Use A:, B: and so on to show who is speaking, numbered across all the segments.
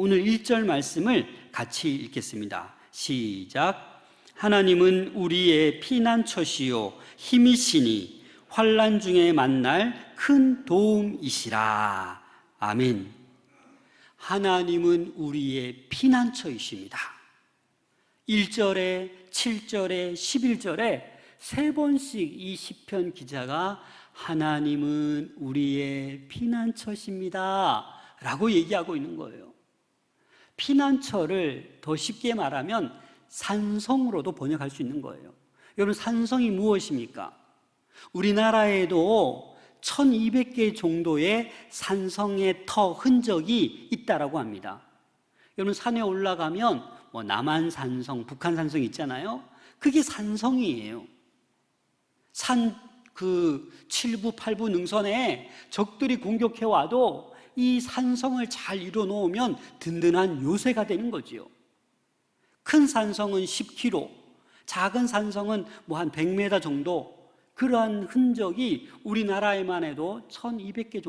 A: 오늘 1절 말씀을 같이 읽겠습니다. 시작. 하나님은 우리의 피난처시요 힘이시니 환난 중에 만날 큰 도움이시라. 아멘. 하나님은 우리의 피난처이십니다. 1절에 7절에 11절에 3번씩 이 시편 기자가 하나님은 우리의 피난처십니다 라고 얘기하고 있는 거예요. 피난처를 더 쉽게 말하면 산성으로도 번역할 수 있는 거예요. 여러분, 산성이 무엇입니까? 우리나라에도 1200개 정도의 산성의 터 흔적이 있다라고 합니다. 여러분, 산에 올라가면 남한산성, 북한산성 있잖아요. 그게 산성이에요. 산 그 7부, 8부 능선에 적들이 공격해 와도 이 산성을 잘 이뤄 놓으면 든든한 요새가 되는 거지요. 큰 산성은 10km, 작은 산성은 한 100m 정도, 그러한 흔적이 우리나라에만 해도 1200개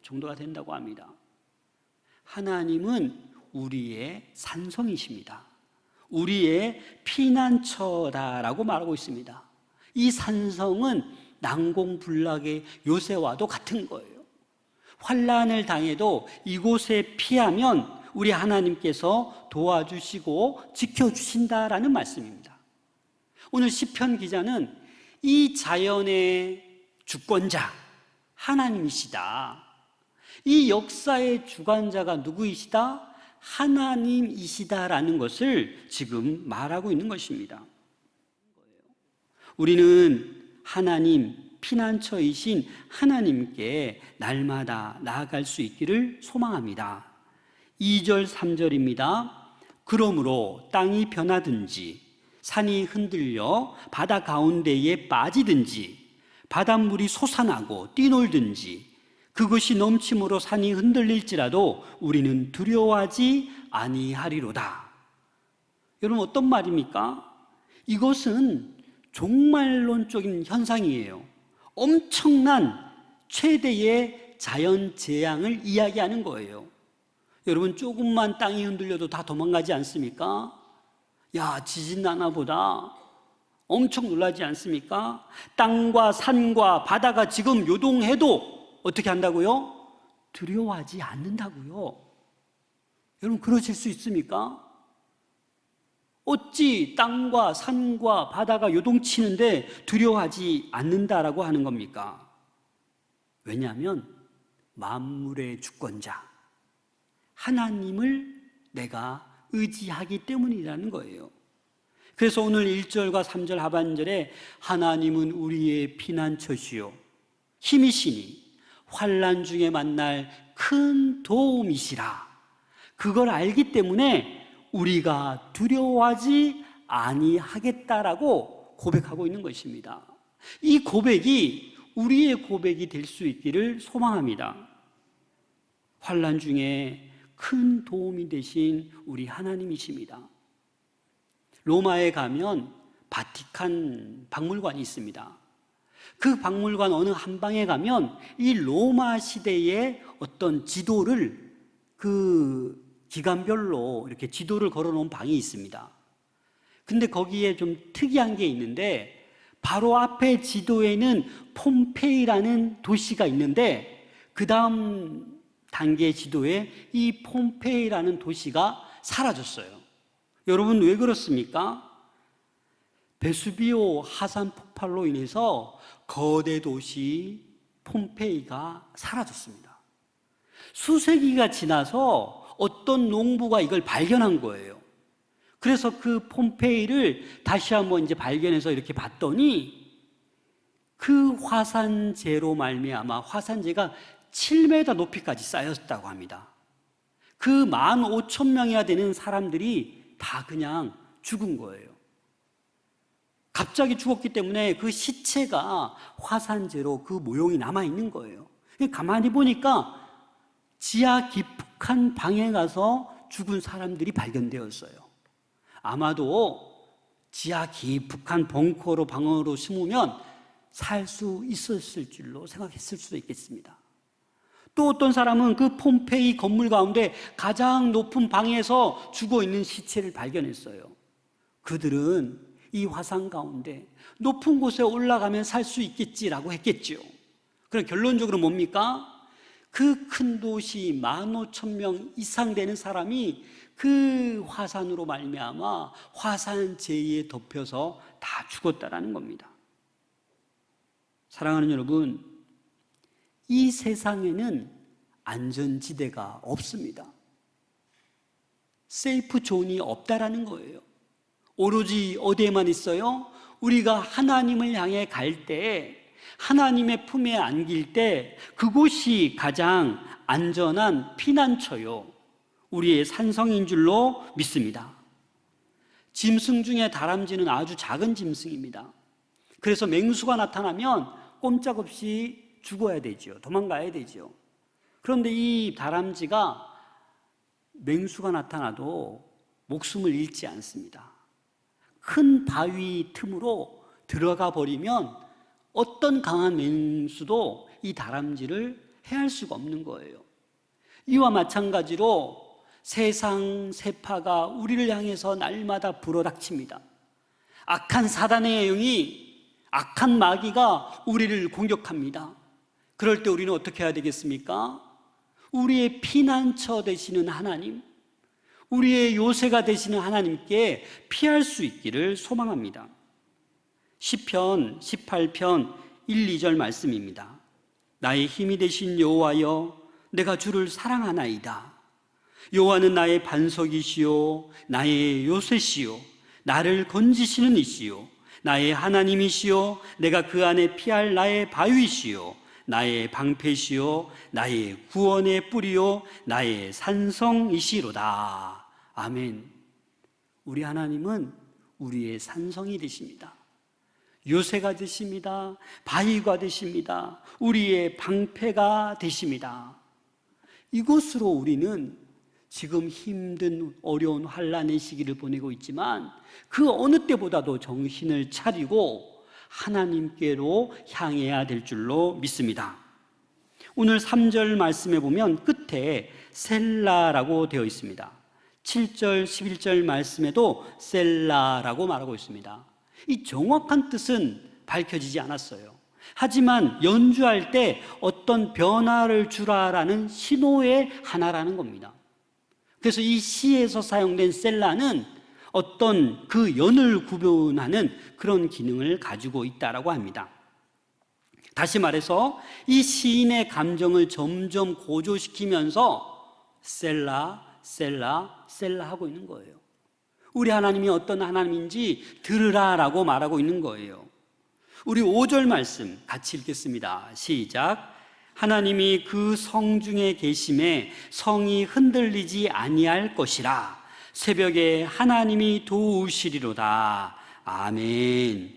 A: 정도가 된다고 합니다. 하나님은 우리의 산성이십니다. 우리의 피난처다라고 말하고 있습니다. 이 산성은 난공불락의 요새와도 같은 거예요. 환난을 당해도 이곳에 피하면 우리 하나님께서 도와주시고 지켜주신다라는 말씀입니다. 오늘 시편 기자는 이 자연의 주권자 하나님이시다, 이 역사의 주관자가 누구이시다? 하나님이시다라는 것을 지금 말하고 있는 것입니다. 우리는 하나님, 피난처이신 하나님께 날마다 나아갈 수 있기를 소망합니다. 2절, 3절입니다. 그러므로 땅이 변하든지 산이 흔들려 바다 가운데에 빠지든지 바닷물이 솟아나고 뛰놀든지 그것이 넘침으로 산이 흔들릴지라도 우리는 두려워하지 아니하리로다. 여러분, 어떤 말입니까? 이것은 종말론적인 현상이에요. 엄청난 최대의 자연재앙을 이야기하는 거예요. 여러분, 조금만 땅이 흔들려도 다 도망가지 않습니까? 야, 지진 나나 보다. 엄청 놀라지 않습니까? 땅과 산과 바다가 지금 요동해도 어떻게 한다고요? 두려워하지 않는다고요. 여러분, 그러실 수 있습니까? 어찌 땅과 산과 바다가 요동치는데 두려워하지 않는다라고 하는 겁니까? 왜냐하면 만물의 주권자 하나님을 내가 의지하기 때문이라는 거예요. 그래서 오늘 1절과 3절 하반절에 하나님은 우리의 피난처시요 힘이시니 환난 중에 만날 큰 도움이시라, 그걸 알기 때문에 우리가 두려워하지 아니하겠다라고 고백하고 있는 것입니다. 이 고백이 우리의 고백이 될 수 있기를 소망합니다. 환난 중에 큰 도움이 되신 우리 하나님이십니다. 로마에 가면 바티칸 박물관이 있습니다. 그 박물관 어느 한 방에 가면 이 로마 시대의 어떤 지도를 기간별로 이렇게 지도를 걸어놓은 방이 있습니다. 근데 거기에 좀 특이한 게 있는데, 바로 앞에 지도에는 폼페이라는 도시가 있는데 그 다음 단계 지도에 이 폼페이라는 도시가 사라졌어요. 여러분, 왜 그렇습니까? 베수비오 화산 폭발로 인해서 거대 도시 폼페이가 사라졌습니다. 수세기가 지나서 어떤 농부가 이걸 발견한 거예요. 그래서 그 폼페이를 다시 한번 발견해서 이렇게 봤더니 그 화산재로 말미암아 화산재가 7m 높이까지 쌓였다고 합니다. 그 15,000명이나 되는 사람들이 다 그냥 죽은 거예요. 갑자기 죽었기 때문에 그 시체가 화산재로 그 모형이 남아있는 거예요. 가만히 보니까 지하 깊숙한 방에 가서 죽은 사람들이 발견되었어요. 아마도 지하 깊숙한 벙커로 방으로 숨으면 살 수 있었을 줄로 생각했을 수도 있겠습니다. 또 어떤 사람은 그 폼페이 건물 가운데 가장 높은 방에서 죽어 있는 시체를 발견했어요. 그들은 이 화상 가운데 높은 곳에 올라가면 살 수 있겠지라고 했겠죠. 그럼 결론적으로 뭡니까? 그 큰 도시 15,000명 이상 되는 사람이 그 화산으로 말미암아 화산재해에 덮여서 다 죽었다라는 겁니다. 사랑하는 여러분, 이 세상에는 안전지대가 없습니다. 세이프 존이 없다라는 거예요. 오로지 어디에만 있어요? 우리가 하나님을 향해 갈 때, 하나님의 품에 안길 때 그곳이 가장 안전한 피난처요, 우리의 산성인 줄로 믿습니다. 짐승 중에 다람쥐는 아주 작은 짐승입니다. 그래서 맹수가 나타나면 꼼짝없이 죽어야 되죠. 도망가야 되죠. 그런데 이 다람쥐가 맹수가 나타나도 목숨을 잃지 않습니다. 큰 바위 틈으로 들어가 버리면 어떤 강한 맹수도 이 다람쥐를 해할 수가 없는 거예요. 이와 마찬가지로 세상 세파가 우리를 향해서 날마다 불어닥칩니다. 악한 사단의 영이, 악한 마귀가 우리를 공격합니다. 그럴 때 우리는 어떻게 해야 되겠습니까? 우리의 피난처 되시는 하나님, 우리의 요새가 되시는 하나님께 피할 수 있기를 소망합니다. 시편 18편 1, 2절 말씀입니다. 나의 힘이 되신 여호와여, 내가 주를 사랑하나이다. 여호와는 나의 반석이시요 나의 요새시요 나를 건지시는 이시요 나의 하나님이시요 내가 그 안에 피할 나의 바위시요 나의 방패시요 나의 구원의 뿌리요 나의 산성이시로다. 아멘. 우리 하나님은 우리의 산성이 되십니다. 요새가 되십니다. 바위가 되십니다. 우리의 방패가 되십니다. 이곳으로 우리는 지금 힘든 어려운 환난의 시기를 보내고 있지만 그 어느 때보다도 정신을 차리고 하나님께로 향해야 될 줄로 믿습니다. 오늘 3절 말씀에 보면 끝에 셀라라고 되어 있습니다. 7절, 11절 말씀에도 셀라라고 말하고 있습니다. 이 정확한 뜻은 밝혀지지 않았어요. 하지만 연주할 때 어떤 변화를 주라라는 신호의 하나라는 겁니다. 그래서 이 시에서 사용된 셀라는 어떤 그 연을 구분하는 그런 기능을 가지고 있다라고 합니다. 다시 말해서 이 시인의 감정을 점점 고조시키면서 셀라, 셀라, 셀라 하고 있는 거예요. 우리 하나님이 어떤 하나님인지 들으라라고 말하고 있는 거예요. 우리 5절 말씀 같이 읽겠습니다. 시작. 하나님이 그 성 중에 계심에 성이 흔들리지 아니할 것이라. 새벽에 하나님이 도우시리로다. 아멘.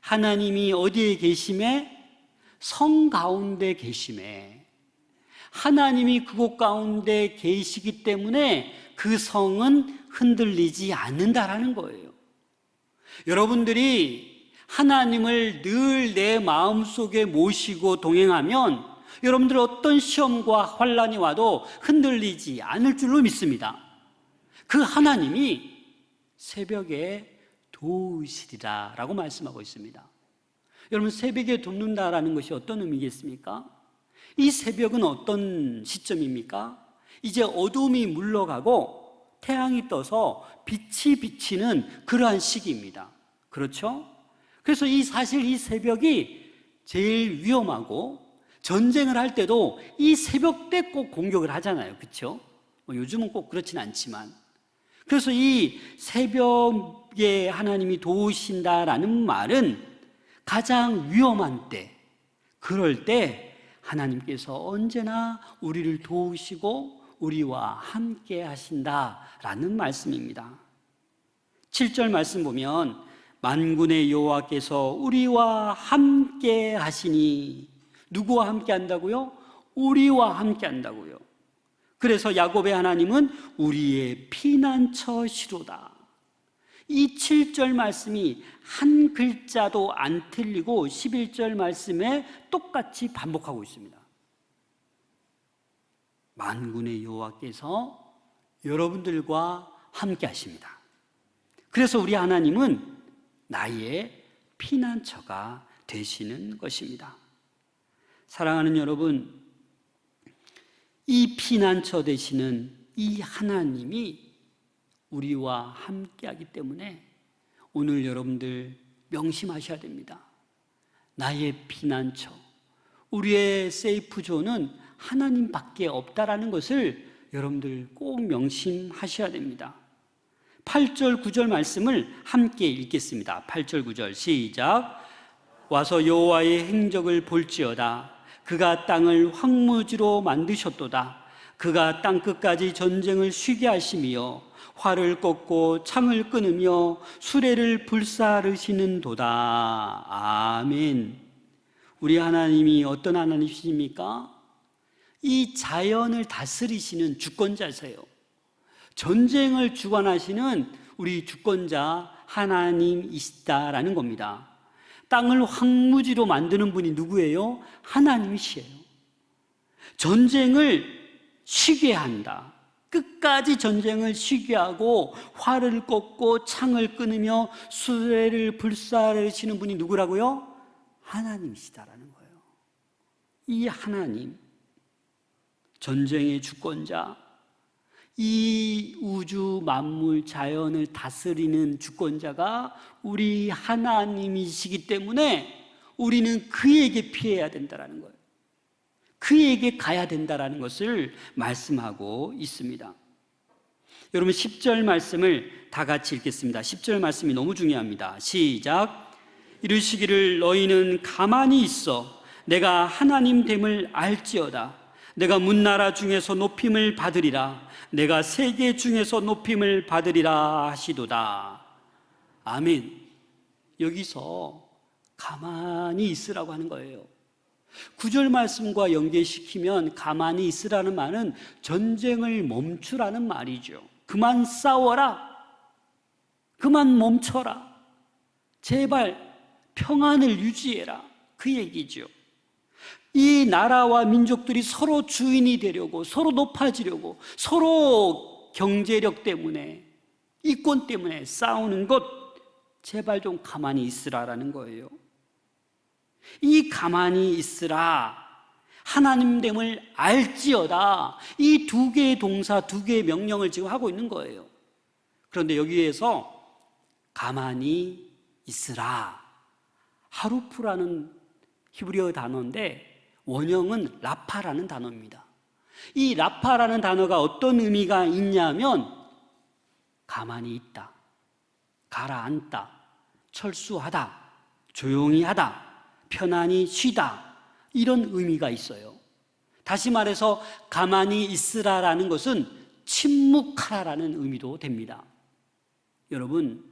A: 하나님이 어디에 계심에? 성 가운데 계심에. 하나님이 그곳 가운데 계시기 때문에 그 성은 흔들리지 않는다라는 거예요. 여러분들이 하나님을 늘 내 마음속에 모시고 동행하면 여러분들 어떤 시험과 환난이 와도 흔들리지 않을 줄로 믿습니다. 그 하나님이 새벽에 도우시리라 라고 말씀하고 있습니다. 여러분, 새벽에 돕는다라는 것이 어떤 의미겠습니까? 이 새벽은 어떤 시점입니까? 이제 어둠이 물러가고 태양이 떠서 빛이 비치는 그러한 시기입니다. 그렇죠? 그래서 사실 이 새벽이 제일 위험하고 전쟁을 할 때도 이 새벽 때 꼭 공격을 하잖아요. 그렇죠? 요즘은 꼭 그렇진 않지만. 그래서 이 새벽에 하나님이 도우신다라는 말은 가장 위험한 때, 그럴 때 하나님께서 언제나 우리를 도우시고 우리와 함께 하신다라는 말씀입니다. 7절 말씀 보면 만군의 여호와께서 우리와 함께 하시니, 누구와 함께 한다고요? 우리와 함께 한다고요. 그래서 야곱의 하나님은 우리의 피난처시로다. 이 7절 말씀이 한 글자도 안 틀리고 11절 말씀에 똑같이 반복하고 있습니다. 만군의 여호와께서 여러분들과 함께 하십니다. 그래서 우리 하나님은 나의 피난처가 되시는 것입니다. 사랑하는 여러분, 이 피난처 되시는 이 하나님이 우리와 함께하기 때문에 오늘 여러분들 명심하셔야 됩니다. 나의 피난처, 우리의 세이프존은 하나님밖에 없다라는 것을 여러분들 꼭 명심하셔야 됩니다. 8절 9절 말씀을 함께 읽겠습니다. 8절 9절 시작. 와서 여호와의 행적을 볼지어다. 그가 땅을 황무지로 만드셨도다. 그가 땅끝까지 전쟁을 쉬게 하시며 활을 꺾고 창을 끊으며 수레를 불사르시는도다. 아멘. 우리 하나님이 어떤 하나님이십니까? 이 자연을 다스리시는 주권자세요. 전쟁을 주관하시는 우리 주권자 하나님이시다라는 겁니다. 땅을 황무지로 만드는 분이 누구예요? 하나님이시에요. 전쟁을 쉬게 한다. 끝까지 전쟁을 쉬게 하고 활을 꺾고 창을 끊으며 수레를 불사르시는 분이 누구라고요? 하나님이시다라는 거예요. 이 하나님, 전쟁의 주권자, 이 우주 만물 자연을 다스리는 주권자가 우리 하나님이시기 때문에 우리는 그에게 피해야 된다는 거예요. 그에게 가야 된다는 것을 말씀하고 있습니다. 여러분 10절 말씀을 다 같이 읽겠습니다. 10절 말씀이 너무 중요합니다. 시작. 이르시기를 너희는 가만히 있어 내가 하나님 됨을 알지어다. 내가 문나라 중에서 높임을 받으리라. 내가 세계 중에서 높임을 받으리라 하시도다. 아멘. 여기서 가만히 있으라고 하는 거예요. 9절 말씀과 연계시키면 가만히 있으라는 말은 전쟁을 멈추라는 말이죠. 그만 싸워라. 그만 멈춰라. 제발 평안을 유지해라. 그 얘기죠. 이 나라와 민족들이 서로 주인이 되려고, 서로 높아지려고, 서로 경제력 때문에, 이권 때문에 싸우는 것, 제발 좀 가만히 있으라라는 거예요. 이 가만히 있으라, 하나님됨을 알지어다, 이 두 개의 동사, 두 개의 명령을 지금 하고 있는 거예요. 그런데 여기에서 가만히 있으라, 하루프라는 히브리어 단어인데 원형은 라파라는 단어입니다. 이 라파라는 단어가 어떤 의미가 있냐면 가만히 있다, 가라앉다, 철수하다, 조용히 하다, 편안히 쉬다, 이런 의미가 있어요. 다시 말해서 가만히 있으라라는 것은 침묵하라라는 의미도 됩니다. 여러분,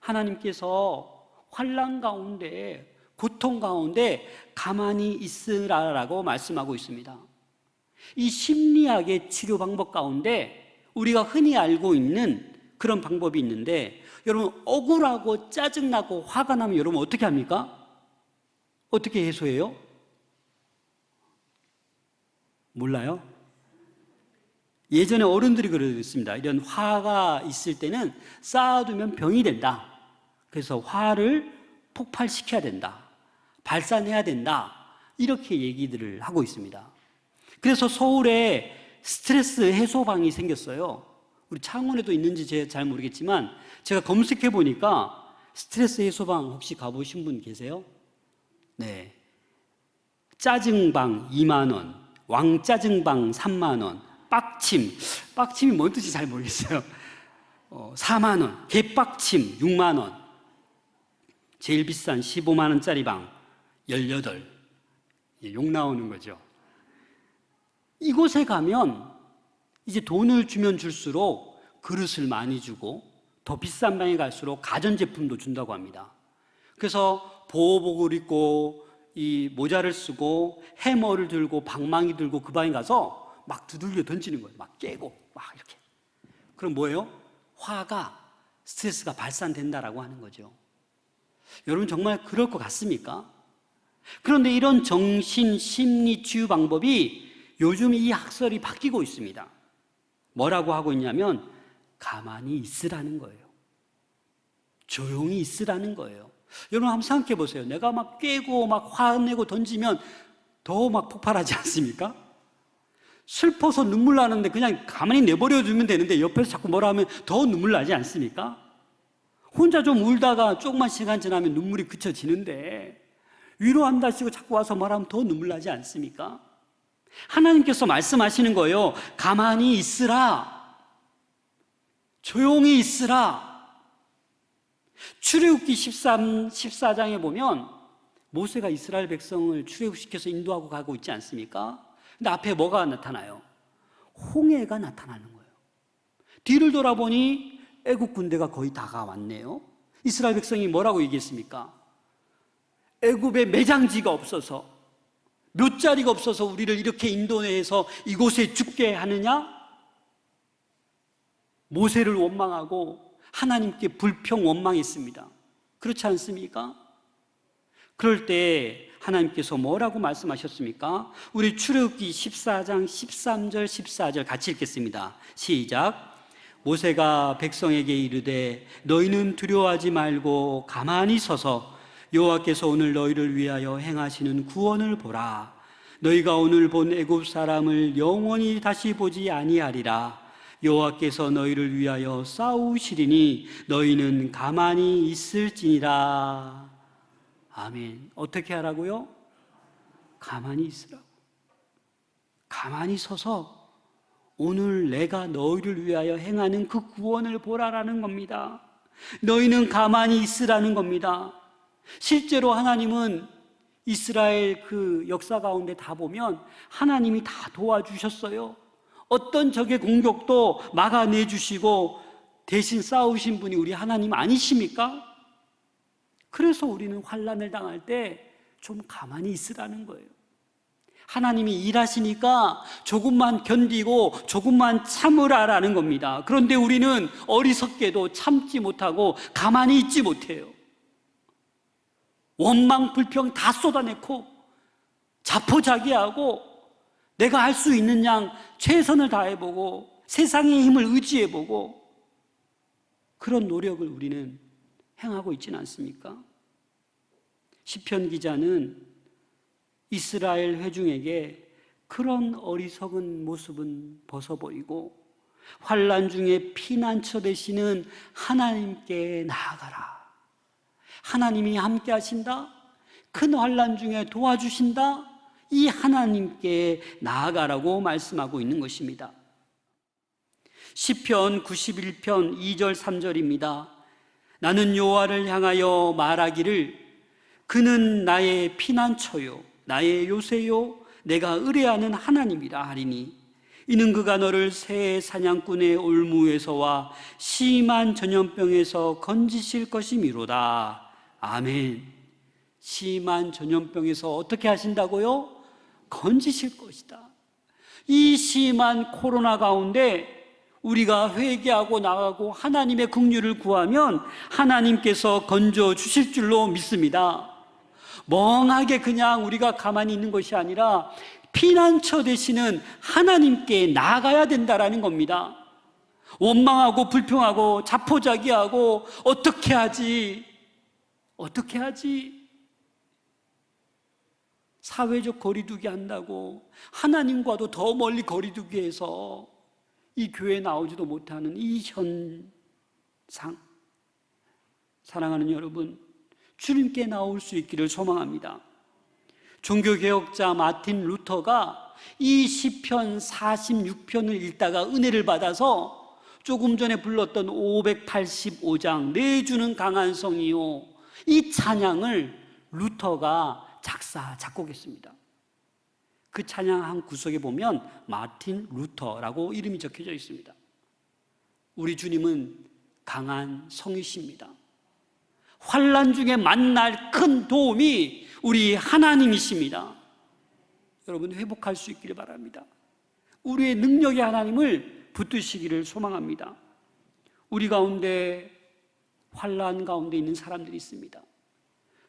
A: 하나님께서 환난 가운데, 고통 가운데 가만히 있으라라고 말씀하고 있습니다. 이 심리학의 치료 방법 가운데 우리가 흔히 알고 있는 그런 방법이 있는데, 여러분 억울하고 짜증나고 화가 나면 여러분 어떻게 합니까? 어떻게 해소해요? 몰라요? 예전에 어른들이 그랬습니다. 이런 화가 있을 때는 쌓아두면 병이 된다. 그래서 화를 폭발시켜야 된다, 발산해야 된다, 이렇게 얘기들을 하고 있습니다. 그래서 서울에 스트레스 해소방이 생겼어요. 우리 창원에도 있는지 제가 잘 모르겠지만 제가 검색해 보니까 스트레스 해소방 혹시 가보신 분 계세요? 네. 짜증방 2만 원, 왕짜증방 3만 원, 빡침이 뭔 뜻인지 잘 모르겠어요. 4만 원, 개빡침 6만 원, 제일 비싼 15만 원짜리 방 18, 욕 나오는 거죠. 이곳에 가면 이제 돈을 주면 줄수록 그릇을 많이 주고 더 비싼 방에 갈수록 가전제품도 준다고 합니다. 그래서 보호복을 입고 이 모자를 쓰고 해머를 들고 방망이 들고 그 방에 가서 막 두들겨 던지는 거예요. 막 깨고 막 이렇게. 그럼 뭐예요? 화가, 스트레스가 발산된다라고 하는 거죠. 여러분 정말 그럴 것 같습니까? 그런데 이런 정신 심리 치유 방법이 요즘 이 학설이 바뀌고 있습니다. 뭐라고 하고 있냐면 가만히 있으라는 거예요. 조용히 있으라는 거예요. 여러분 한번 생각해 보세요. 내가 막 꿰고 막 화내고 던지면 더 막 폭발하지 않습니까? 슬퍼서 눈물 나는데 그냥 가만히 내버려 두면 되는데 옆에서 자꾸 뭐라 하면 더 눈물 나지 않습니까? 혼자 좀 울다가 조금만 시간 지나면 눈물이 그쳐지는데 위로한다시고 자꾸 와서 말하면 더 눈물 나지 않습니까? 하나님께서 말씀하시는 거예요. 가만히 있으라. 조용히 있으라. 출애굽기 14장에 보면 모세가 이스라엘 백성을 출애굽시켜서 인도하고 가고 있지 않습니까? 근데 앞에 뭐가 나타나요? 홍해가 나타나는 거예요. 뒤를 돌아보니 애국 군대가 거의 다가왔네요. 이스라엘 백성이 뭐라고 얘기했습니까? 애굽에 매장지가 없어서, 묘자리가 없어서 우리를 이렇게 인도해서 이곳에 죽게 하느냐? 모세를 원망하고 하나님께 불평 원망했습니다. 그렇지 않습니까? 그럴 때 하나님께서 뭐라고 말씀하셨습니까? 우리 출애굽기 14장 13절 14절 같이 읽겠습니다. 시작. 모세가 백성에게 이르되 너희는 두려워하지 말고 가만히 서서 여호와께서 오늘 너희를 위하여 행하시는 구원을 보라. 너희가 오늘 본 애굽 사람을 영원히 다시 보지 아니하리라. 여호와께서 너희를 위하여 싸우시리니 너희는 가만히 있을지니라. 아멘. 어떻게 하라고요? 가만히 있으라고. 가만히 서서 오늘 내가 너희를 위하여 행하는 그 구원을 보라라는 겁니다. 너희는 가만히 있으라는 겁니다. 실제로 하나님은 이스라엘 그 역사 가운데 다 보면 하나님이 다 도와주셨어요. 어떤 적의 공격도 막아내주시고 대신 싸우신 분이 우리 하나님 아니십니까? 그래서 우리는 환난을 당할 때 좀 가만히 있으라는 거예요. 하나님이 일하시니까 조금만 견디고 조금만 참으라라는 겁니다. 그런데 우리는 어리석게도 참지 못하고 가만히 있지 못해요. 원망, 불평 다 쏟아내고 자포자기하고 내가 할 수 있는 양 최선을 다해보고 세상의 힘을 의지해보고 그런 노력을 우리는 행하고 있지는 않습니까? 시편 기자는 이스라엘 회중에게 그런 어리석은 모습은 벗어버리고 환난 중에 피난처 되시는 하나님께 나아가라. 하나님이 함께 하신다. 큰 환난 중에 도와주신다. 이 하나님께 나아가라고 말씀하고 있는 것입니다. 시편 91편 2절 3절입니다. 나는 여호와를 향하여 말하기를 그는 나의 피난처요 나의 요새요 내가 의뢰하는 하나님이라 하리니 이는 그가 너를 새 사냥꾼의 올무에서와 심한 전염병에서 건지실 것이미로다. 아멘. 심한 전염병에서 어떻게 하신다고요? 건지실 것이다. 이 심한 코로나 가운데 우리가 회개하고 나가고 하나님의 긍휼을 구하면 하나님께서 건져 주실 줄로 믿습니다. 멍하게 그냥 우리가 가만히 있는 것이 아니라 피난처 되시는 하나님께 나아가야 된다라는 겁니다. 원망하고 불평하고 자포자기하고 어떻게 하지? 사회적 거리두기 한다고 하나님과도 더 멀리 거리두기 해서 이 교회에 나오지도 못하는 이 현상, 사랑하는 여러분, 주님께 나올 수 있기를 소망합니다. 종교개혁자 마틴 루터가 이 시편 46편을 읽다가 은혜를 받아서 조금 전에 불렀던 585장 내주는 강한 성이요, 이 찬양을 루터가 작곡했습니다. 그 찬양 한 구석에 보면 마틴 루터라고 이름이 적혀져 있습니다. 우리 주님은 강한 성이십니다. 환난 중에 만날 큰 도움이 우리 하나님이십니다. 여러분 회복할 수 있기를 바랍니다. 우리의 능력의 하나님을 붙드시기를 소망합니다. 우리 가운데 환난 가운데 있는 사람들이 있습니다.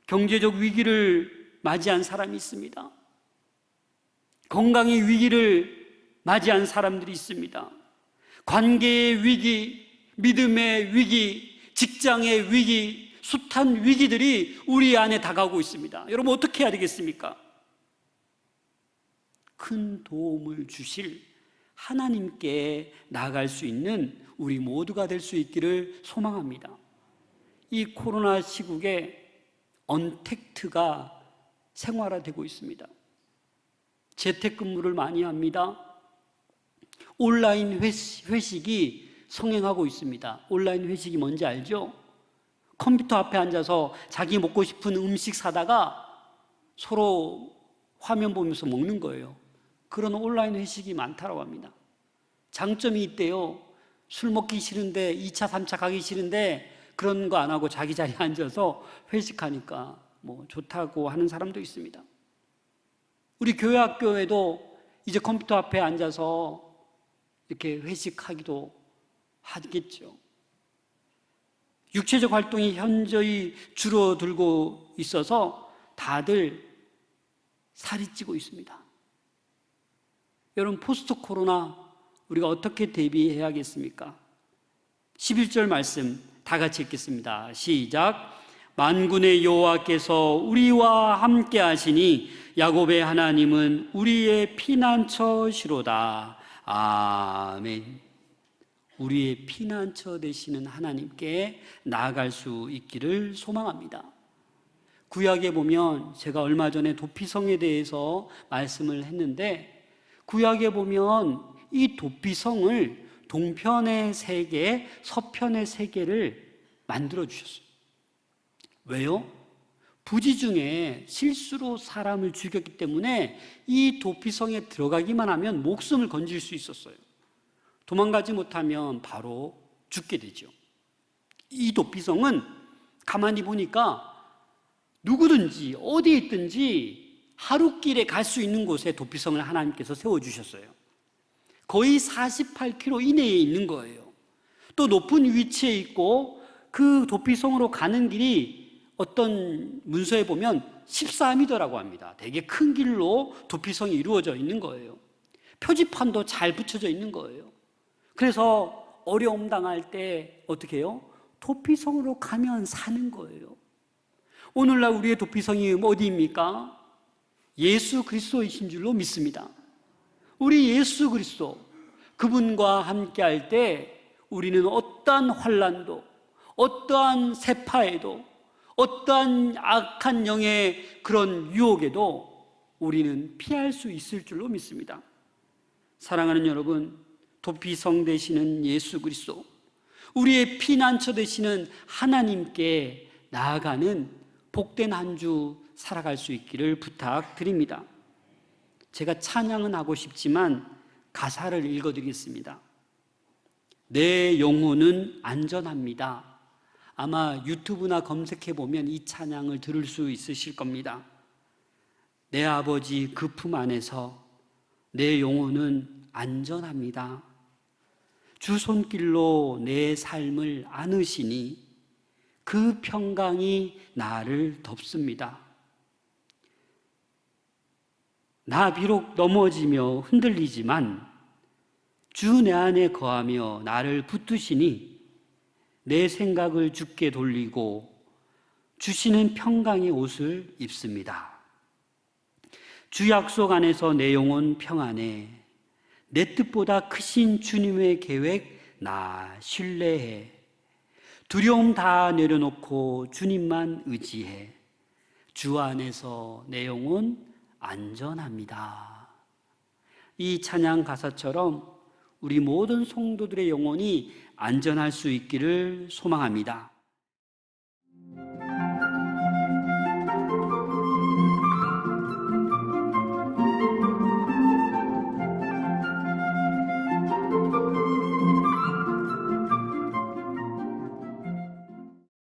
A: 경제적 위기를 맞이한 사람이 있습니다. 건강의 위기를 맞이한 사람들이 있습니다. 관계의 위기, 믿음의 위기, 직장의 위기, 숱한 위기들이 우리 안에 다가오고 있습니다. 여러분 어떻게 해야 되겠습니까? 큰 도움을 주실 하나님께 나아갈 수 있는 우리 모두가 될 수 있기를 소망합니다. 이 코로나 시국에 언택트가 생활화되고 있습니다. 재택근무를 많이 합니다. 온라인 회식이 성행하고 있습니다. 온라인 회식이 뭔지 알죠? 컴퓨터 앞에 앉아서 자기 먹고 싶은 음식 사다가 서로 화면 보면서 먹는 거예요. 그런 온라인 회식이 많다고 합니다. 장점이 있대요. 술 먹기 싫은데 2차, 3차 가기 싫은데 그런 거 안 하고 자기 자리에 앉아서 회식하니까 뭐 좋다고 하는 사람도 있습니다. 우리 교회 학교에도 이제 컴퓨터 앞에 앉아서 이렇게 회식하기도 하겠죠. 육체적 활동이 현저히 줄어들고 있어서 다들 살이 찌고 있습니다. 여러분 포스트 코로나 우리가 어떻게 대비해야겠습니까? 11절 말씀 다 같이 읽겠습니다. 시작. 만군의 여호와께서 우리와 함께 하시니 야곱의 하나님은 우리의 피난처시로다. 아멘. 우리의 피난처 되시는 하나님께 나아갈 수 있기를 소망합니다. 구약에 보면 제가 얼마 전에 도피성에 대해서 말씀을 했는데 구약에 보면 이 도피성을 동편의 3개, 서편의 3개를 만들어 주셨어요. 왜요? 부지 중에 실수로 사람을 죽였기 때문에 이 도피성에 들어가기만 하면 목숨을 건질 수 있었어요. 도망가지 못하면 바로 죽게 되죠. 이 도피성은 가만히 보니까 누구든지 어디에 있든지 하루길에 갈 수 있는 곳에 도피성을 하나님께서 세워주셨어요. 거의 48km 이내에 있는 거예요. 또 높은 위치에 있고 그 도피성으로 가는 길이 어떤 문서에 보면 14m라고 합니다. 되게 큰 길로 도피성이 이루어져 있는 거예요. 표지판도 잘 붙여져 있는 거예요. 그래서 어려움 당할 때 어떻게 해요? 도피성으로 가면 사는 거예요. 오늘날 우리의 도피성이 어디입니까? 예수 그리스도이신 줄로 믿습니다. 우리 예수 그리스도 그분과 함께 할 때 우리는 어떠한 환난도 어떠한 세파에도 어떠한 악한 영의 그런 유혹에도 우리는 피할 수 있을 줄로 믿습니다. 사랑하는 여러분, 도피성 되시는 예수 그리스도, 우리의 피난처 되시는 하나님께 나아가는 복된 한 주 살아갈 수 있기를 부탁드립니다. 제가 찬양은 하고 싶지만 가사를 읽어드리겠습니다. 내 영혼은 안전합니다. 아마 유튜브나 검색해보면 이 찬양을 들을 수 있으실 겁니다. 내 아버지 그 품 안에서 내 영혼은 안전합니다. 주 손길로 내 삶을 안으시니 그 평강이 나를 덮습니다. 나 비록 넘어지며 흔들리지만 주 내 안에 거하며 나를 붙드시니 내 생각을 주께 돌리고 주시는 평강의 옷을 입습니다. 주 약속 안에서 내 영혼 평안해. 내 뜻보다 크신 주님의 계획 나 신뢰해. 두려움 다 내려놓고 주님만 의지해. 주 안에서 내 영혼 안전합니다. 이 찬양 가사처럼 우리 모든 성도들의 영혼이 안전할 수 있기를 소망합니다.